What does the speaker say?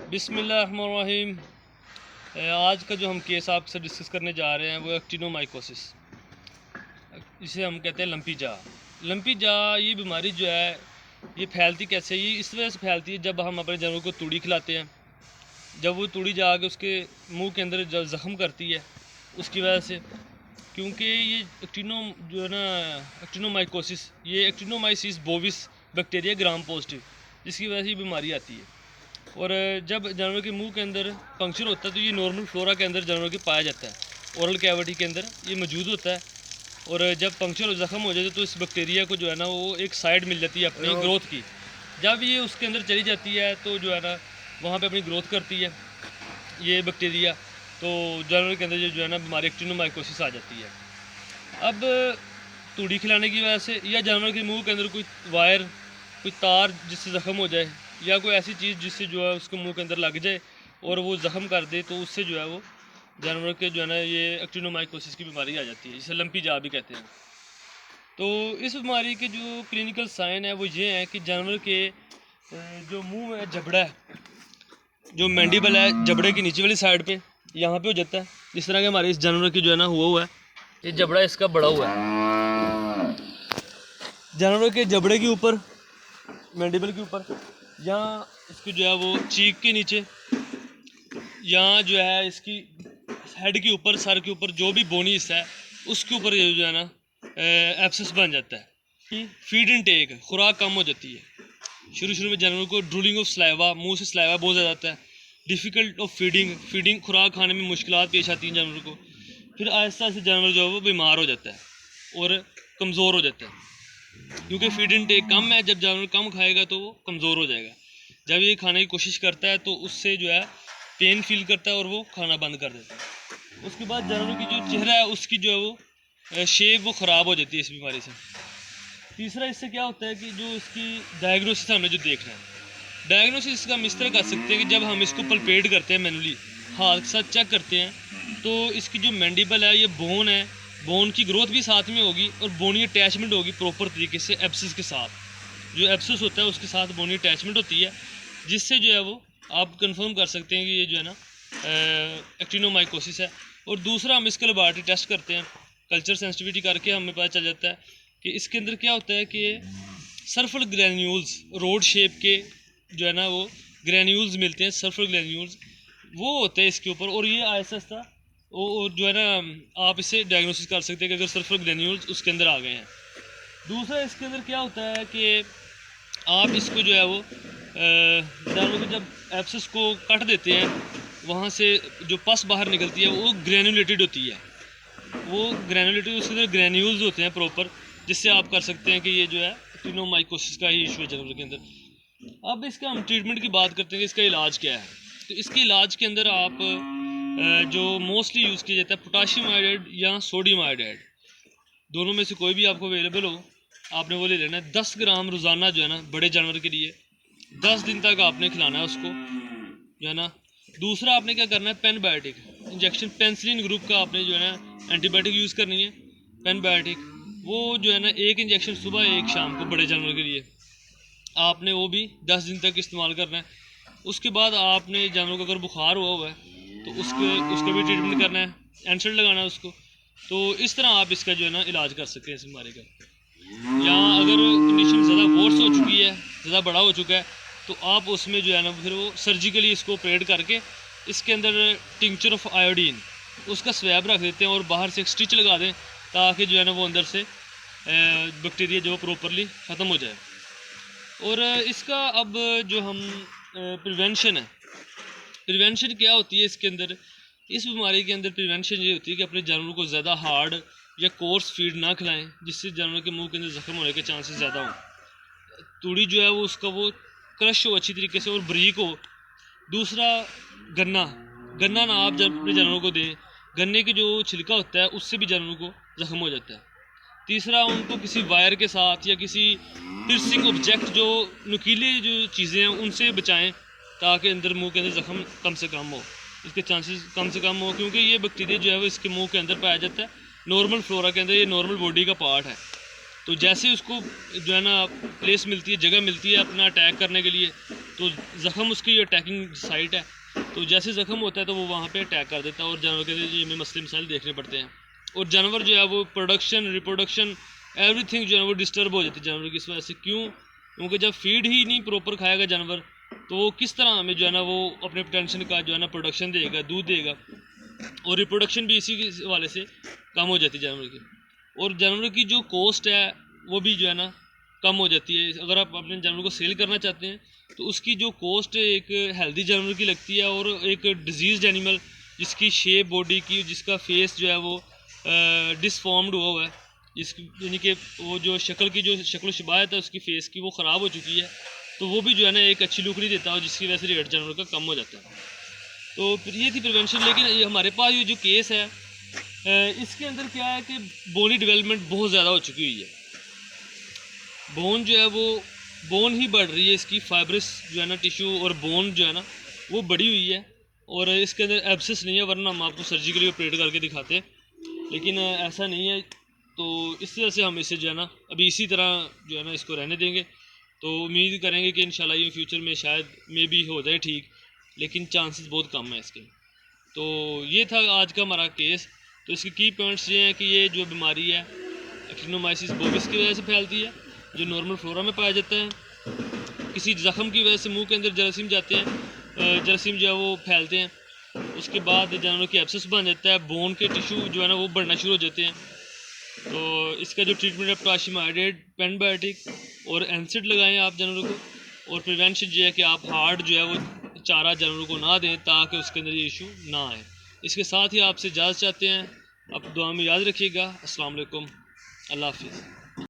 बिस्मिल्लाहिर्रहमानिर्रहीम। आज का जो हम केस आपसे डिस्कस करने जा रहे हैं वो एक्टिनोमाइकोसिस, इसे हम कहते हैं लंपी जा। लंपी जा ये बीमारी जो है ये फैलती कैसे है? ये इस वजह से फैलती है जब हम अपने जानवर को तूड़ी खिलाते हैं। जब वो तूड़ी जाके उसके मुंह के अंदर जो ज़ख़म करती है उसकी वजह से, क्योंकि ये एक्टिनो जो है ना एक्टिनोमाइकोसिस, ये actinomyces bovis bacteria gram positive, जिसकी वजह से ये बीमारी आती है। और जब जानवर के मुंह के अंदर पंक्चर होता है तो ये नॉर्मल फ्लोरा के अंदर जानवर के पाया जाता है, ओरल कैविटी के अंदर ये मौजूद होता है। और जब पंक्चर ज़ख़म हो जाए तो इस बैक्टीरिया को जो है ना वो एक साइड मिल जाती है अपनी ग्रोथ की। जब ये उसके अंदर चली जाती है तो जो है ना वहाँ पे अपनी ग्रोथ करती है ये बैक्टीरिया, तो जानवर के अंदर जो है ना बीमारी एक्टिनोमाइकोसिस आ जाती है। अब तूड़ी खिलाने की वजह से या जानवर के मुंह के अंदर कोई वायर, कोई तार जिससे ज़ख़म हो जाए, या कोई ऐसी चीज़ जिससे जो है उसके मुंह के अंदर लग जाए और वो ज़ख़म कर दे, तो उससे जो है वो जानवर के जो है ना ये एक्टिनोमाइकोसिस की बीमारी आ जाती है, जिसे लंपी जा भी कहते हैं। तो इस बीमारी के जो क्लिनिकल साइन है वो ये है कि जानवर के जो मुंह में जबड़ा है, जो मैंडिबल है जबड़े की नीचे वाली साइड पे यहाँ पे हो जाता है। जिस तरह के हमारे इस जानवर की जो है ना हुआ है, ये जबड़ा इसका बड़ा हुआ है। जानवर के जबड़े के ऊपर, मैंडिबल के ऊपर, यहाँ इसकी जो है वो चीक के नीचे, यहाँ जो है इसकी हेड के ऊपर, सर के ऊपर जो भी बोनी हिस्सा है उसके ऊपर ये जो है ना एब्सेस बन जाता है। फीड इनटेक, खुराक कम हो जाती है। शुरू में जानवर को ड्रूलिंग ऑफ स्लाइवा, मुंह से स्लाइवा बहुत ज़्यादा आता है। डिफ़िकल्ट ऑफ फीडिंग, खुराक खाने में मुश्किलात पेश आती हैं जानवर को। फिर आहिस्ता आहिस्ता जानवर जो है वो बीमार हो जाता है और कमज़ोर हो जाता है, क्योंकि फीड इनटेक कम है। जब जानवर कम खाएगा तो वो कमज़ोर हो जाएगा। जब ये खाने की कोशिश करता है तो उससे जो है पेन फील करता है और वो खाना बंद कर देता है। उसके बाद जानवर की जो चेहरा है उसकी जो है वो शेप वो ख़राब हो जाती है इस बीमारी से। तीसरा इससे क्या होता है कि जो इसकी डायग्नोसिस हमें जो देखना है, डायग्नोसिस का हम इस तरह कर सकते हैं कि जब हम इसको पल्पेट करते हैं मैनुअली, हाथ के साथ चेक करते हैं, तो इसकी जो मैंडिबल है, ये बोन है, बोन की ग्रोथ भी साथ में होगी और बोनी अटैचमेंट होगी प्रॉपर तरीके से एब्सिस के साथ। जो एब्सिस होता है उसके साथ बोनी अटैचमेंट होती है, जिससे जो है वो आप कंफर्म कर सकते हैं कि ये जो है ना एक्टिनोमाइकोसिस है। और दूसरा हम इसका लेबॉरेटरी टेस्ट करते हैं, कल्चर सेंसिटिविटी करके हमें पता चल जाता है कि इसके अंदर क्या होता है कि सल्फर ग्रैन्यूल्स, रोड शेप के जो है ना वो ग्रैन्यूल्स मिलते हैं, सल्फर ग्रैन्यूल्स वो होते हैं इसके ऊपर। और ये आहिस्ता आहिस्ता वो जो है ना आप इसे डायग्नोसिस कर सकते हैं कि अगर सल्फर ग्रैन्यूल्स उसके अंदर आ गए हैं। दूसरा इसके अंदर क्या होता है कि आप इसको जो है वो जानवर को जब एब्सेस को कट देते हैं, वहाँ से जो पस बाहर निकलती है वो ग्रैनुलेटेड होती है। वो ग्रैनुलेटेड, उसके अंदर ग्रैन्यूल्स होते हैं प्रॉपर, जिससे आप कर सकते हैं कि ये जो है एक्टिनोमाइकोसिस का ही इशू है जानवर के अंदर। अब इसका हम ट्रीटमेंट की बात करते हैं कि इसका इलाज क्या है। तो इसके इलाज के अंदर आप जो मोस्टली यूज़ किया जाता है पोटाशियम आयोडाइड या सोडियम आयोडाइड, दोनों में से कोई भी आपको अवेलेबल हो आपने वो ले लेना है। 10 ग्राम रोज़ाना जो है ना बड़े जानवर के लिए 10 दिन तक आपने खिलाना है उसको, जो है ना। दूसरा आपने क्या करना है, पेनबायोटिक इंजेक्शन, पेंसिलिन ग्रुप का आपने जो है ना एंटीबायोटिक यूज़ करनी है, पेनबायोटिक। वो जो है ना एक इंजेक्शन सुबह एक शाम को बड़े जानवर के लिए आपने वो भी 10 दिन तक इस्तेमाल करना है। उसके बाद आपने जानवर को अगर बुखार हुआ है तो उसका भी ट्रीटमेंट करना है, एंसल्ट लगाना है उसको। तो इस तरह आप इसका जो है ना इलाज कर सकते हैं इस बीमारी का। या अगर कंडीशन ज़्यादा वर्स हो चुकी है, ज़्यादा बड़ा हो चुका है, तो आप उसमें जो है ना फिर वो सर्जिकली इसको ऑपरेट करके इसके अंदर टिंक्चर ऑफ आयोडीन उसका स्वैब रख देते हैं और बाहर से एक स्टिच लगा दें, ताकि जो है ना वो अंदर से बैक्टीरिया जो प्रॉपरली ख़त्म हो जाए। और इसका अब जो हम प्रिवेंशन है, प्रिवेंशन क्या होती है इसके अंदर, इस बीमारी के अंदर प्रिवेंशन ये होती है कि अपने जानवरों को ज़्यादा हार्ड या कोर्स फीड ना खिलाएं, जिससे जानवर के मुंह के अंदर ज़ख्म होने के चांसेस ज़्यादा हों। तूड़ी जो है वो उसका वो क्रश हो अच्छी तरीके से और ब्रीक हो। दूसरा गन्ना ना आप जब अपने जानवरों को दें, गन्ने के जो छिलका होता है उससे भी जानवरों को ज़ख्म हो जाता है। तीसरा, उनको किसी वायर के साथ या किसी पिर्सिंग ऑब्जेक्ट, जो नुकीले जो चीज़ें हैं उनसे बचाएं, ताकि अंदर मुंह के अंदर ज़ख्म कम से कम हो, इसके चांसेस कम से कम हो, क्योंकि ये बैक्टीरिया जो है वो इसके मुंह के अंदर पाया जाता है। नॉर्मल फ्लोरा के अंदर ये नॉर्मल बॉडी का पार्ट है, तो जैसे उसको जो है ना प्लेस मिलती है, जगह मिलती है अपना अटैक करने के लिए, तो ज़ख़म उसकी अटैकिंग साइट है, तो जैसे ज़ख़म होता है तो वो वहाँ पे अटैक कर देता है और जानवर के लिए हमें मसले मसाइल देखने पड़ते हैं। और जानवर जो है वो प्रोडक्शन रिप्रोडक्शन एवरीथिंग जो है वो डिस्टर्ब हो जाती है जानवर की इस वजह से। क्यों? क्योंकि जब फीड ही नहीं प्रॉपर खाएगा जानवर तो वो किस तरह हमें जो है ना वो अपने पोटेंशियल का जो है ना प्रोडक्शन देगा, दूध देगा, और रिप्रोडक्शन भी इसी वाले से कम हो जाती है जानवर की। और जानवर की जो कॉस्ट है वो भी जो है ना कम हो जाती है। अगर आप अपने जानवर को सेल करना चाहते हैं तो उसकी जो कॉस्ट एक हेल्दी जानवर की लगती है और एक डिजीज़ एनिमल जिसकी शेप बॉडी की, जिसका फेस जो है वो डिसफॉर्म्ड हुआ है, जिसकी यानी कि वो जो शक्ल शबायत है उसकी फेस की वो ख़राब हो चुकी है, तो वो भी जो है ना एक अच्छी लुक नहीं देता और जिसकी वजह से रेट जानवर का कम हो जाता है। तो फिर ये थी प्रिवेंशन। लेकिन ये हमारे पास ये जो केस है इसके अंदर क्या है कि बोनी डेवलपमेंट बहुत ज़्यादा हो चुकी हुई है। बोन जो है वो बोन ही बढ़ रही है, इसकी फाइब्रस जो है ना टिश्यू और बोन जो है ना वो बड़ी हुई है, और इसके अंदर एब्सेस नहीं है, वरना हम आपको सर्जिकली ऑपरेट करके दिखाते, लेकिन ऐसा नहीं है। तो इस वजह से हम इसे जो है ना अभी इसी तरह जो है ना इसको रहने देंगे। तो उम्मीद करेंगे कि इंशाल्लाह ये फ्यूचर में शायद मे भी हो जाए ठीक, लेकिन चांसेस बहुत कम है इसके। तो ये था आज का हमारा केस। तो इसके की पॉइंट्स ये हैं कि ये जो बीमारी है एक्टिनोमाइसिस बोविस की वजह से फैलती है, जो नॉर्मल फ्लोरा में पाया जाता है। किसी ज़ख़म की वजह से मुंह के अंदर जरासीम जाते हैं, जरासीम जो है वो फैलते हैं, उसके बाद जानवर की एब्सेस बन जाता है, बोन के टिश्यू जो है ना वो बढ़ना शुरू हो जाते हैं। तो इसका जो ट्रीटमेंट है पोटाशियम आयोडेट, पेंटबायोटिक और एनसिड लगाएं आप जानवरों को। और प्रिवेंशन ये है कि आप हार्ड जो है वो चारा जानवरों को ना दें ताकि उसके अंदर ये इशू ना आए। इसके साथ ही आपसे इजाज़त चाहते हैं, आप दुआ में याद रखिएगा। अस्सलाम वालेकुम, अल्लाह हाफिज़।